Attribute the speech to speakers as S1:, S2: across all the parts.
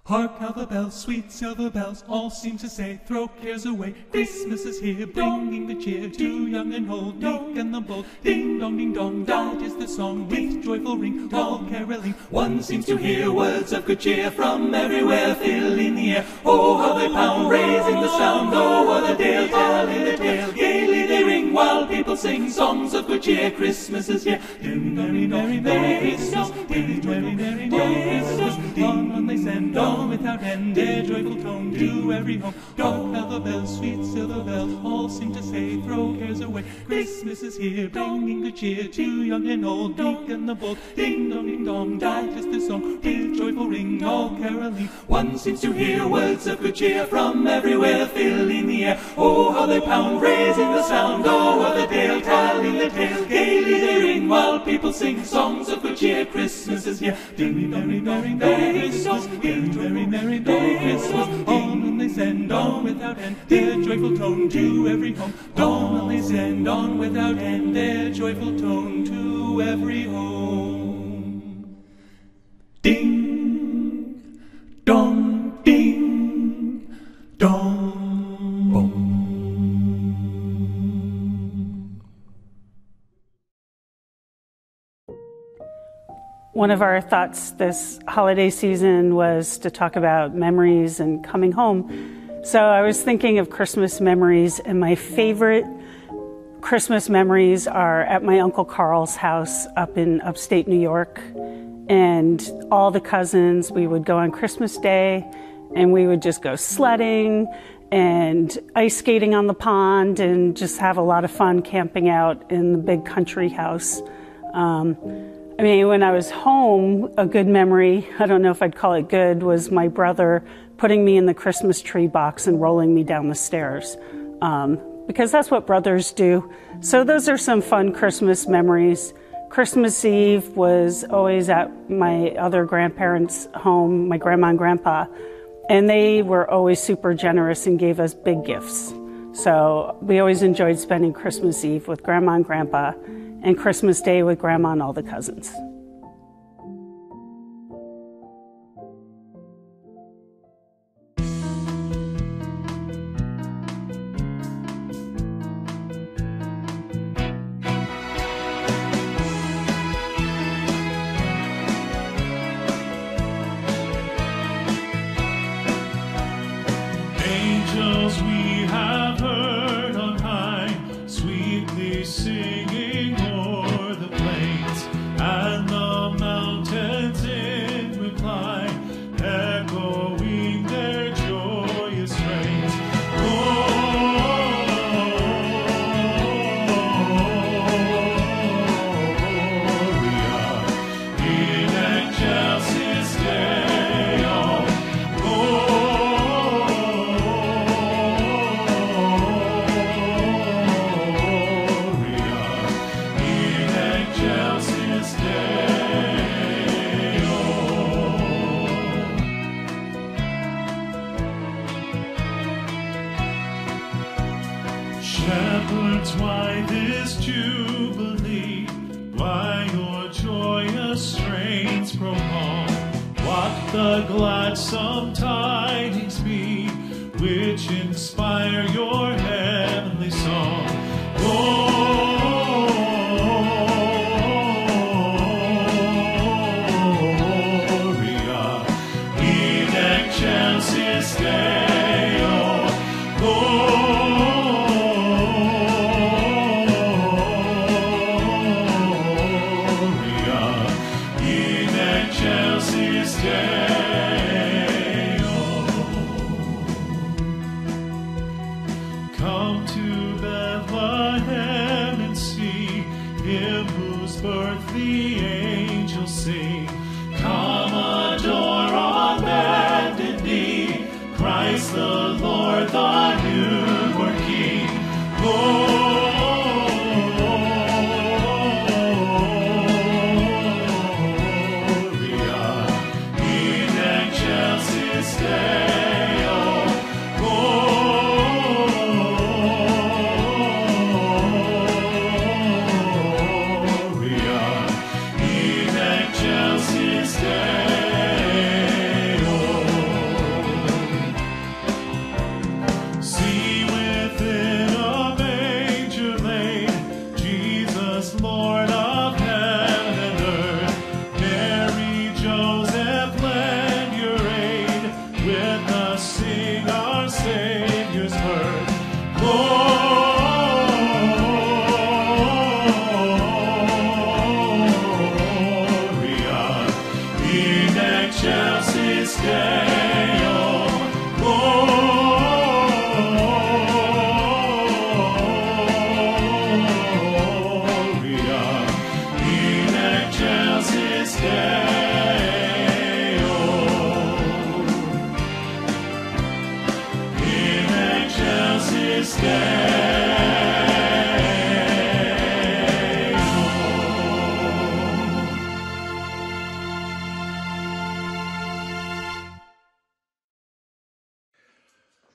S1: Hark how the bells, sweet silver bells, all seem to say, throw cares away. Christmas is here, bringing the cheer to young and old, meek and the bold. Ding dong, that is the song, with joyful ring, all caroling. One seems to hear words of good cheer from everywhere, filling the air. Oh, how they pound, raising the sound, oh, what a tale, telling the tale. Gaily they ring, while people sing songs of good cheer. Christmas is here. Ding merry, merry, merry Christmas, ding merry, merry, merry Christmas. On they send, on without end, their joyful tone to every home. Hark how the bells, sweet silver bells, all seem to say, throw cares away. Christmas is here, bringing good cheer to young and old, meek and the bold. Ding dong, that is the song, with joyful ring, all caroling. One seems to hear words of good cheer from everywhere, filling the air. Oh, how they pound, raising the sound, oh, what a tale, telling the tale. Gaily they ring, while people sing songs of good cheer. Christmas is here. Ding merry, merry, merry Christmas, ding merry, merry, merry Christmas. On they send, on without end, their joyful tone to every home. On they send, on without end, their joyful tone to every home. Ding dong, ding dong, boom.
S2: One of our thoughts this holiday season was to talk about memories and coming home. So I was thinking of Christmas memories, and my favorite Christmas memories are at my Uncle Carl's house up in upstate New York. And all the cousins, we would go on Christmas Day, and we would just go sledding and ice skating on the pond and just have a lot of fun camping out in the big country house. I mean, when I was home, a good memory, I don't know if I'd call it good, was my brother putting me in the Christmas tree box and rolling me down the stairs, because that's what brothers do. So those are some fun Christmas memories. Christmas Eve was always at my other grandparents' home, my grandma and grandpa, and they were always super generous and gave us big gifts. So we always enjoyed spending Christmas Eve with grandma and grandpa, and Christmas Day with grandma and all the cousins.
S3: Angels we have heard on high, sweetly singing o'er the plains, and the mountains in reply, echoing their joyous strains. Gloria in excelsis Deo. Shepherds, why this jubilee? Why your joyous strains prolong? What the gladsome tidings be, which inspire your heavenly song? Gloria in excelsis Deo. Come to Bethlehem.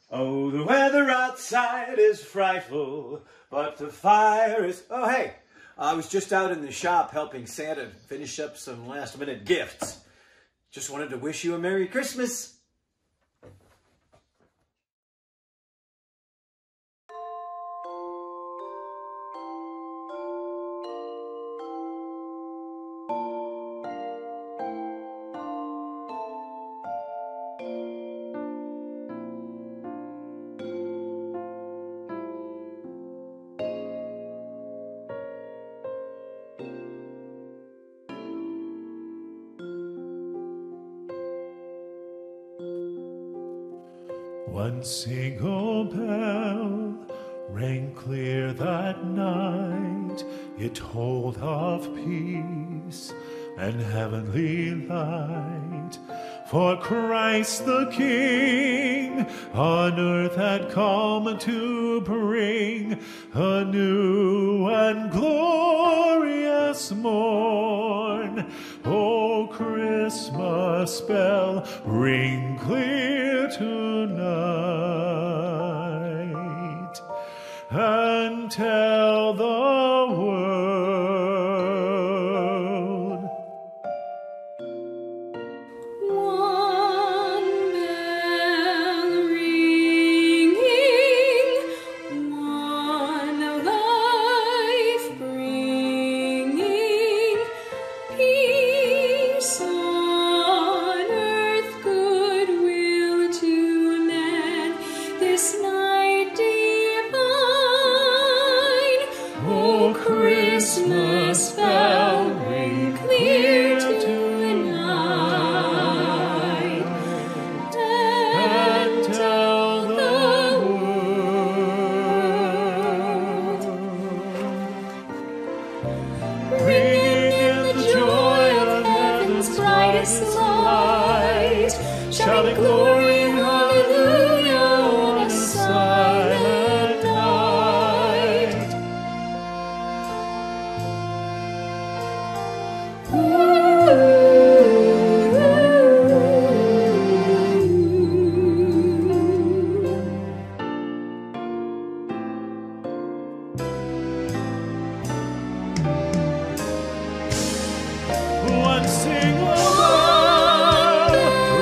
S4: Oh, the weather outside is frightful, but the fire is... Oh, hey, I was just out in the shop helping Santa finish up some last-minute gifts. Just wanted to wish you a Merry Christmas.
S3: One single bell rang clear that night. It told of peace and heavenly light. For Christ the King on earth had come to bring a new and glorious morn. O Christmas bell, ring clear tonight, and tell the world.
S5: One bell ringing, one life bringing, peace on earth, goodwill to men, this night divine. O Christmas bell, ring clear tonight, and tell the world. Ringing in the joy of heaven's brightest light, shouting glory, hallelujah, on a silent night.
S3: One single bell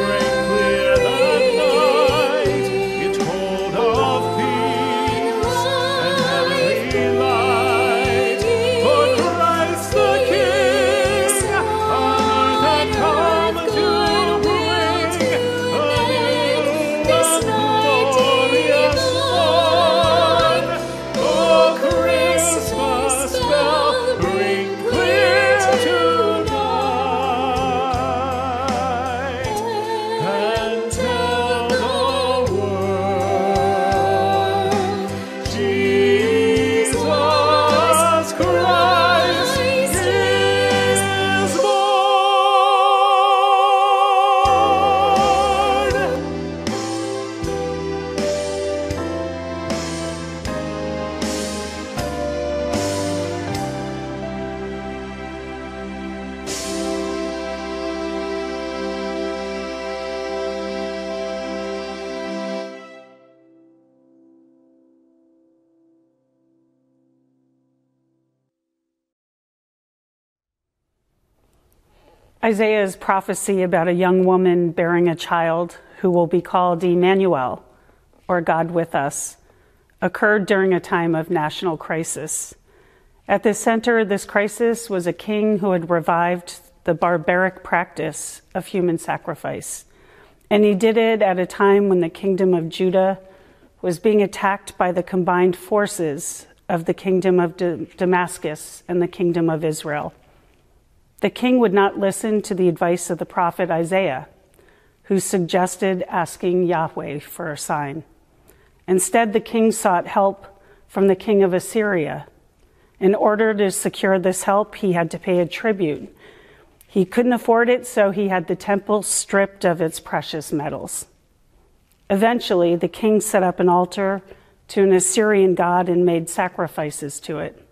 S3: rang clear that night. It told of peace and heavenly light. For Christ the King on earth had come to bring a new and glorious morn. O Christmas bell, ring clear tonight, and tell the world, Jesus Christ is born.
S2: Isaiah's prophecy about a young woman bearing a child who will be called Emmanuel, or God with us, occurred during a time of national crisis. At the center of this crisis was a king who had revived the barbaric practice of human sacrifice. And he did it at a time when the kingdom of Judah was being attacked by the combined forces of the kingdom of Damascus and the kingdom of Israel. The king would not listen to the advice of the prophet Isaiah, who suggested asking Yahweh for a sign. Instead, the king sought help from the king of Assyria. In order to secure this help, he had to pay a tribute. He couldn't afford it, so he had the temple stripped of its precious metals. Eventually, the king set up an altar to an Assyrian god and made sacrifices to it.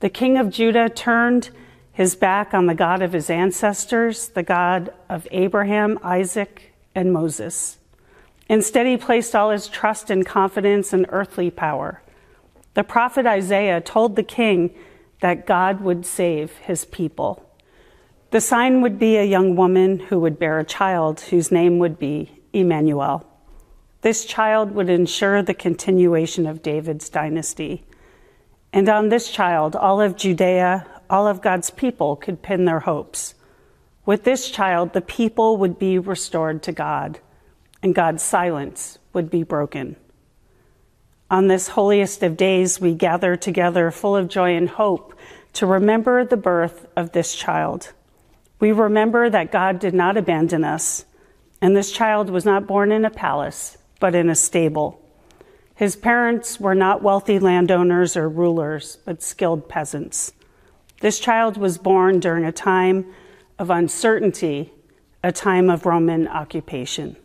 S2: The king of Judah turned his back on the God of his ancestors, the God of Abraham, Isaac, and Moses. Instead, he placed all his trust and confidence in earthly power. The prophet Isaiah told the king that God would save his people. The sign would be a young woman who would bear a child whose name would be Emmanuel. This child would ensure the continuation of David's dynasty. And on this child, all of Judea, all of God's people could pin their hopes. With this child, the people would be restored to God, and God's silence would be broken. On this holiest of days, we gather together full of joy and hope to remember the birth of this child. We remember that God did not abandon us, and this child was not born in a palace, but in a stable. His parents were not wealthy landowners or rulers, but skilled peasants. This child was born during a time of uncertainty, a time of Roman occupation.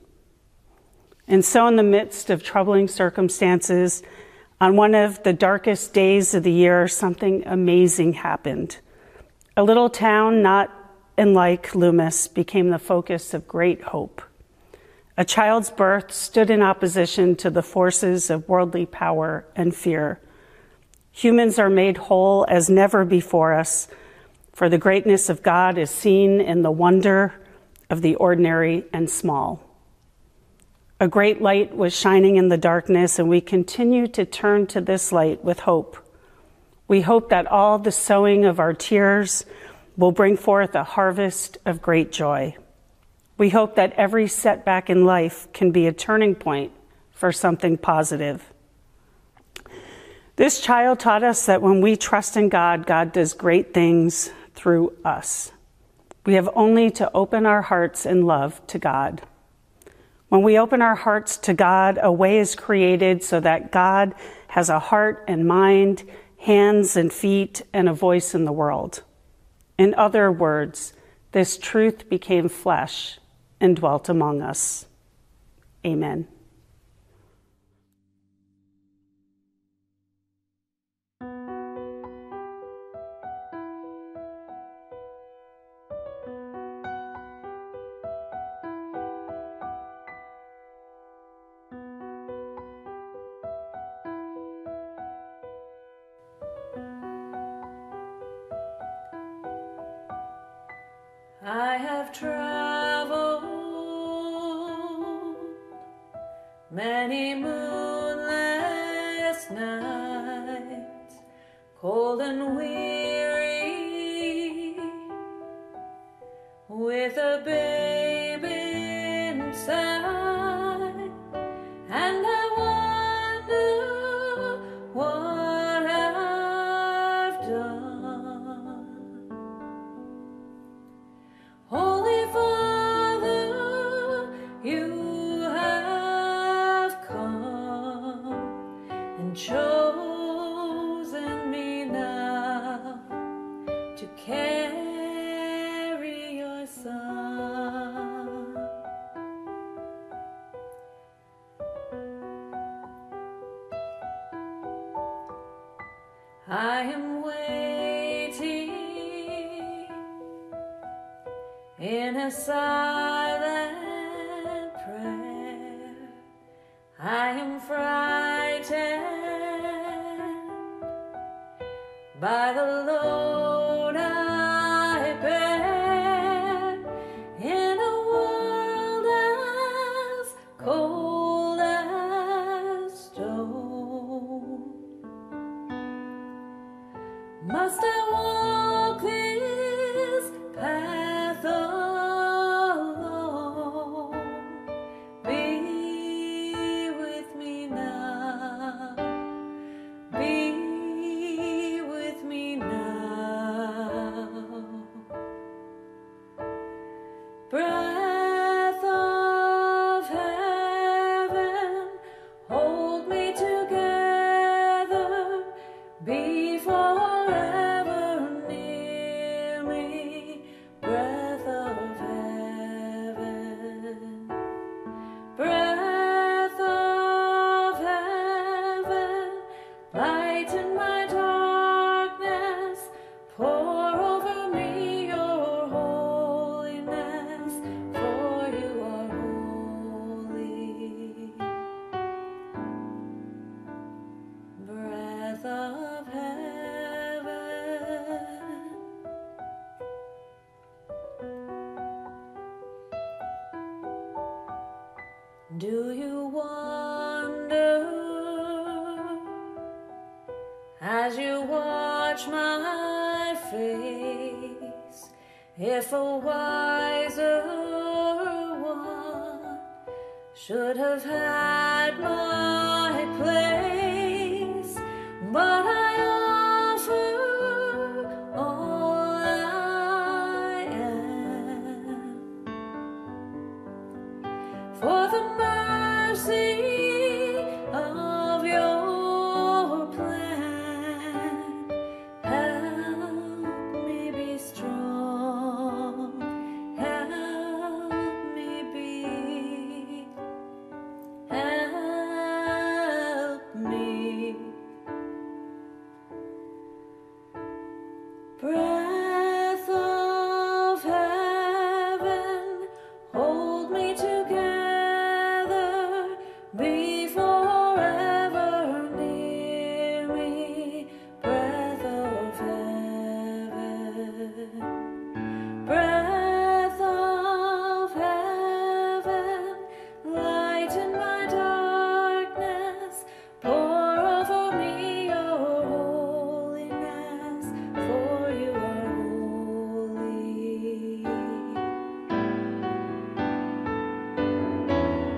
S2: And so in the midst of troubling circumstances, on one of the darkest days of the year, something amazing happened. A little town not unlike Loomis became the focus of great hope. A child's birth stood in opposition to the forces of worldly power and fear. Humans are made whole as never before us, for the greatness of God is seen in the wonder of the ordinary and small. A great light was shining in the darkness, and we continue to turn to this light with hope. We hope that all the sowing of our tears will bring forth a harvest of great joy. We hope that every setback in life can be a turning point for something positive. This child taught us that when we trust in God, God does great things through us. We have only to open our hearts in love to God. When we open our hearts to God, a way is created so that God has a heart and mind, hands and feet, and a voice in the world. In other words, this truth became flesh and dwelt among us. Amen.
S5: I have traveled many moonless nights, cold and weary, with a babe inside, and I wonder what I've done. Holy Father, you have come and chosen me now to carry your Son. I am waiting in a silent prayer. I am frightened by the load I bear in a world as cold as stone. Must I walk this path alone? Be with me now. Be with me now. Do you wonder as you watch my face if a wiser one should have had my place? But I offer all I am for the mercy of your plan. Help me be strong, help me be, help me. Breath of heaven, hold me together, be forever near me. Breath of heaven, breath of heaven, lighten my darkness, pour over me your holiness, for you are holy.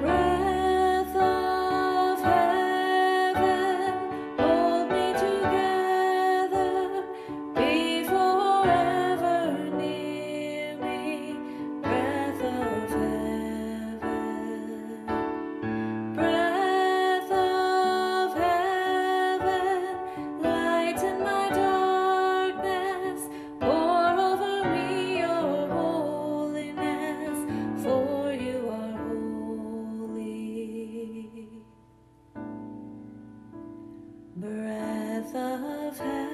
S5: Breath of heaven, hold me together, be forever near me. Breath of heaven, breath of heaven, lighten my darkness, pour over me your holiness, for you are holy. Breath of heaven,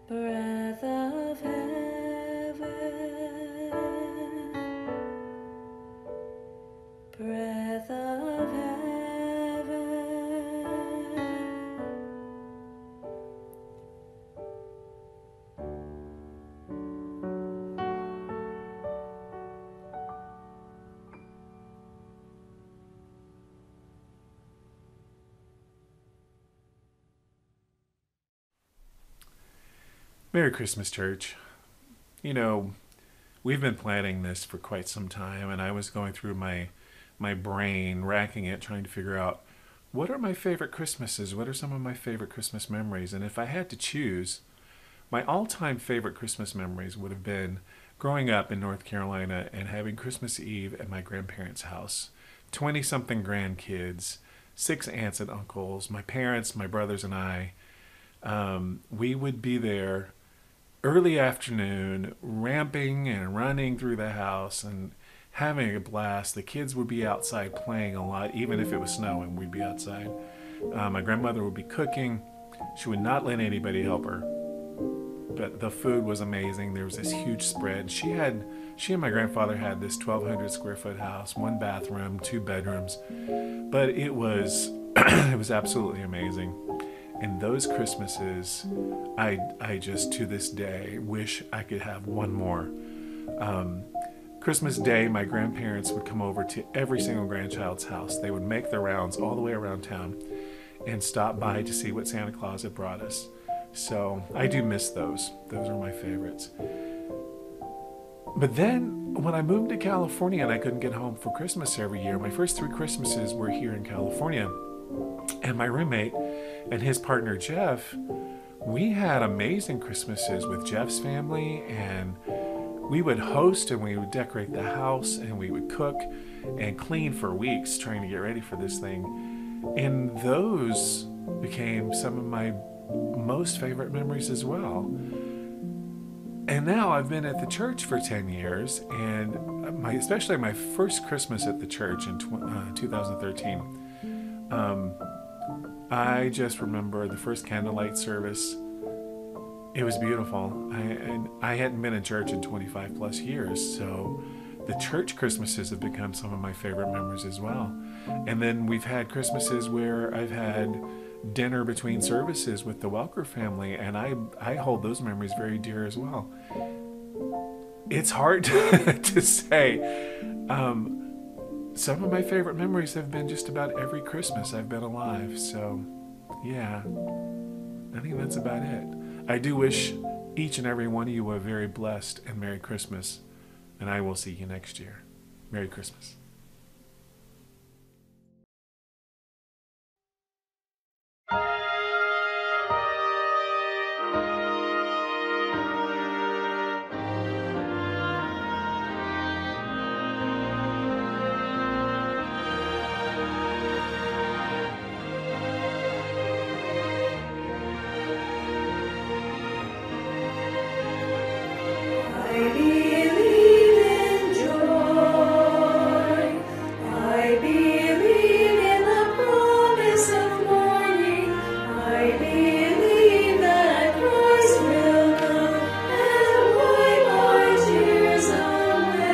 S5: breath of heaven, breath of heaven.
S6: Merry Christmas, church. You know, we've been planning this for quite some time, and I was going through my brain, racking it, trying to figure out what are my favorite Christmases, what are some of my favorite Christmas memories, and if I had to choose, my all-time favorite Christmas memories would have been growing up in North Carolina and having Christmas Eve at my grandparents' house. 20-something grandkids, 6 aunts and uncles, my parents, my brothers, and I. We would be there early afternoon, ramping and running through the house and having a blast. The kids would be outside playing a lot, even if it was snowing, we'd be outside. My grandmother would be cooking. She would not let anybody help her. But the food was amazing. There was this huge spread. She and my grandfather had this 1,200 square foot house, 1 bathroom, 2 bedrooms. But it was it was absolutely amazing. And those Christmases, I just to this day wish I could have one more. Christmas Day, my grandparents would come over to every single grandchild's house. They would make their rounds all the way around town and stop by to see what Santa Claus had brought us. So I do miss those. Those are my favorites. But then when I moved to California and I couldn't get home for Christmas every year, my first 3 Christmases were here in California. And my roommate and his partner Jeff, we had amazing Christmases with Jeff's family, and we would host and we would decorate the house and we would cook and clean for weeks trying to get ready for this thing. And those became some of my most favorite memories as well. And now I've been at the church for 10 years, and especially my first Christmas at the church in 2013, I just remember the first candlelight service. It was beautiful. I hadn't been in church in 25 plus years, so the church Christmases have become some of my favorite memories as well. And then we've had Christmases where I've had dinner between services with the Welker family, and I hold those memories very dear as well. it's hard to say. Some of my favorite memories have been just about every Christmas I've been alive. So, yeah, I think that's about it. I do wish each and every one of you a very blessed and Merry Christmas, and I will see you next year. Merry Christmas.
S5: I believe in joy. I believe in the promise of morning. I believe that Christ will come and wipe our tears away.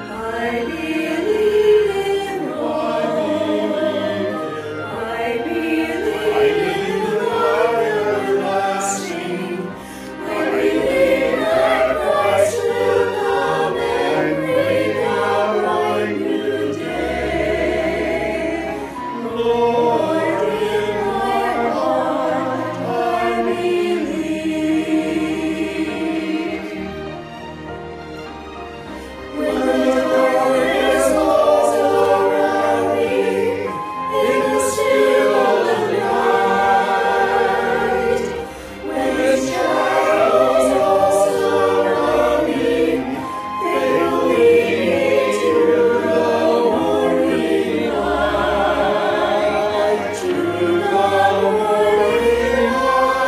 S5: I believe in love. I believe in love everlasting. I believe that Christ will come and bring a bright new day. Lord, in my heart I believe. When the darkness falls around me, in the still of the night, when shadows all surround me, they will lead me to the morning light, to the morning light.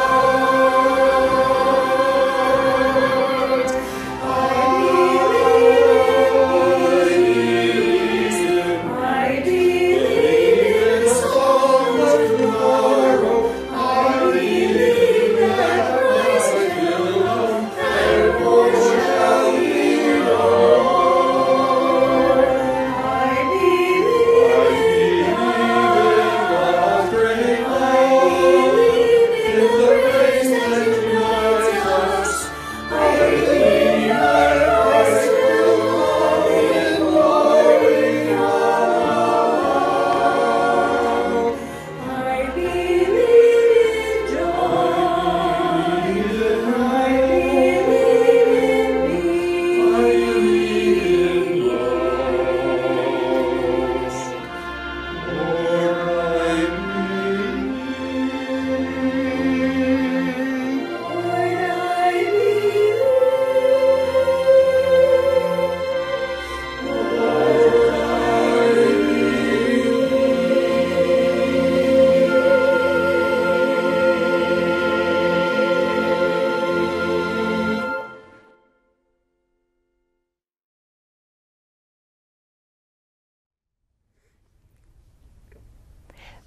S5: I believe in song of tomorrow. I believe that Christ will come and shall be Lord. I believe in God's great love. I believe in the grace that unites us. I believe that Christ will come in glory from above. I believe in joy. I believe in peace. I believe in peace. Lord, I believe. Lord, I believe. Lord,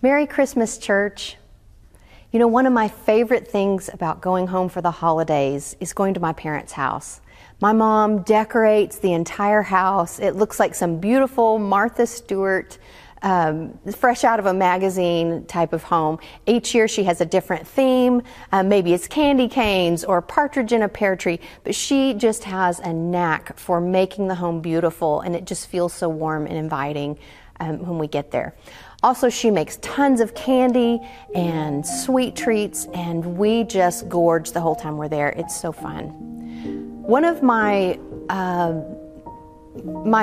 S7: Merry Christmas, church. You know, one of my favorite things about going home for the holidays is going to my parents' house. My mom decorates the entire house. It looks like some beautiful Martha Stewart, fresh out of a magazine type of home. Each year she has a different theme. Maybe it's candy canes or partridge in a pear tree, but she just has a knack for making the home beautiful, and it just feels so warm and inviting when we get there. Also, she makes tons of candy and sweet treats, and we just gorge the whole time we're there. It's so fun. One of my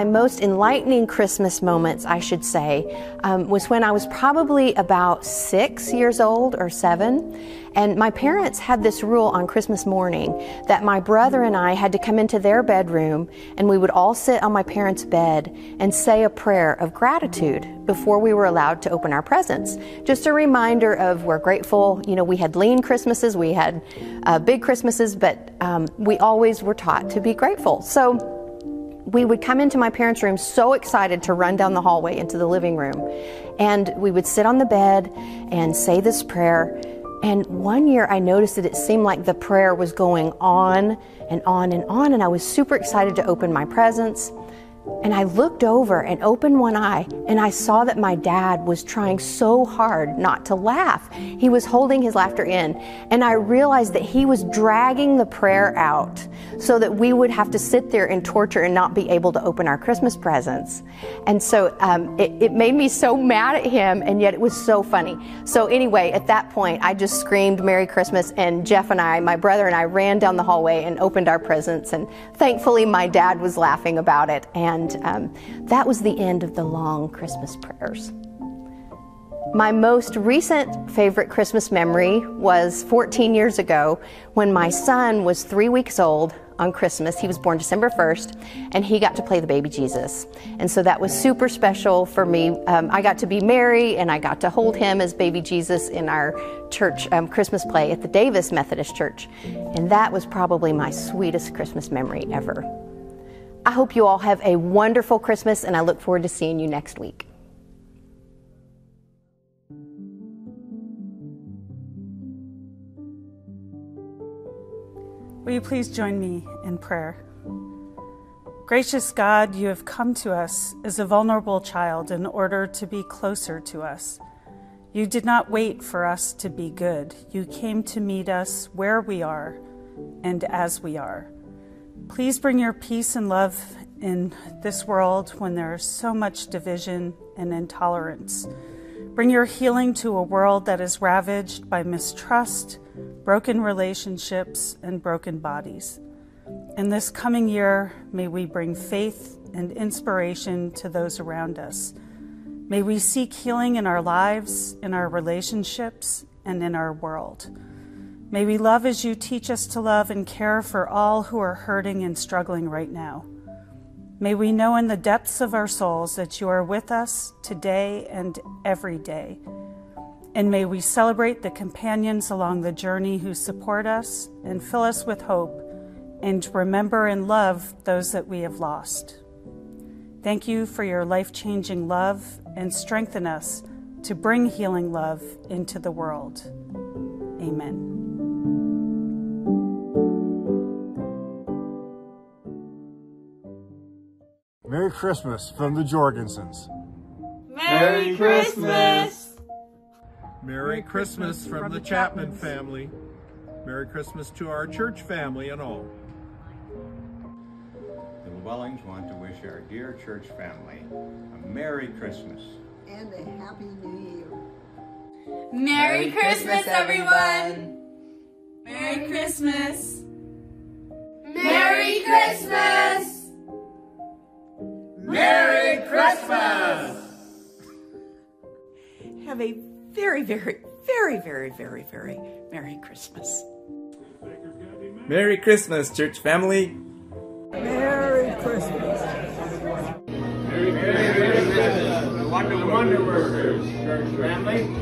S7: most enlightening Christmas moments, I should say, was when I was probably about 6 years old or 7. And my parents had this rule on Christmas morning that my brother and I had to come into their bedroom, and we would all sit on my parents' bed and say a prayer of gratitude before we were allowed to open our presents. Just a reminder of we're grateful. You know, we had lean Christmases, we had big Christmases, but we always were taught to be grateful. So we would come into my parents' room so excited to run down the hallway into the living room. And we would sit on the bed and say this prayer. And one year I noticed that it seemed like the prayer was going on and on and on, and I was super excited to open my presents. And I looked over and opened one eye, and I saw that my dad was trying so hard not to laugh. He was holding his laughter in, and I realized that he was dragging the prayer out so that we would have to sit there in torture and not be able to open our Christmas presents. And so it made me so mad at him, and yet it was so funny. So anyway, at that point, I just screamed Merry Christmas, and Jeff and I, my brother and I, ran down the hallway and opened our presents, and thankfully my dad was laughing about it, and that was the end of the long Christmas prayers. My most recent favorite Christmas memory was 14 years ago when my son was 3 weeks old on Christmas. He was born December 1st, and he got to play the baby Jesus. And so that was super special for me. I got to be Mary, and I got to hold him as baby Jesus in our church Christmas play at the Davis Methodist Church. And that was probably my sweetest Christmas memory ever. I hope you all have a wonderful Christmas, and I look forward to seeing you next week.
S2: Will you please join me in prayer? Gracious God, you have come to us as a vulnerable child in order to be closer to us. You did not wait for us to be good. You came to meet us where we are and as we are. Please bring your peace and love in this world when there is so much division and intolerance. Bring your healing to a world that is ravaged by mistrust, broken relationships, and broken bodies. In this coming year, may we bring faith and inspiration to those around us. May we seek healing in our lives, in our relationships, and in our world. May we love as you teach us to love and care for all who are hurting and struggling right now. May we know in the depths of our souls that you are with us today and every day. And may we celebrate the companions along the journey who support us and fill us with hope, and remember and love those that we have lost. Thank you for your life-changing love, and strengthen us to bring healing love into the world. Amen.
S8: Merry Christmas from the Jorgensens.
S3: Merry Christmas!
S6: Merry Christmas from the Chapman family. Merry Christmas to our church family and all.
S9: The Llewellyns want to wish our dear church family a Merry Christmas.
S10: And a Happy New Year.
S3: Merry Christmas, everyone! Merry Christmas! Merry Christmas! Merry Christmas!
S11: Have a very, very, very, very, very, very Merry Christmas.
S12: Merry Christmas, church family.
S10: Merry Christmas.
S9: Merry Christmas. The Wonder Workers church family.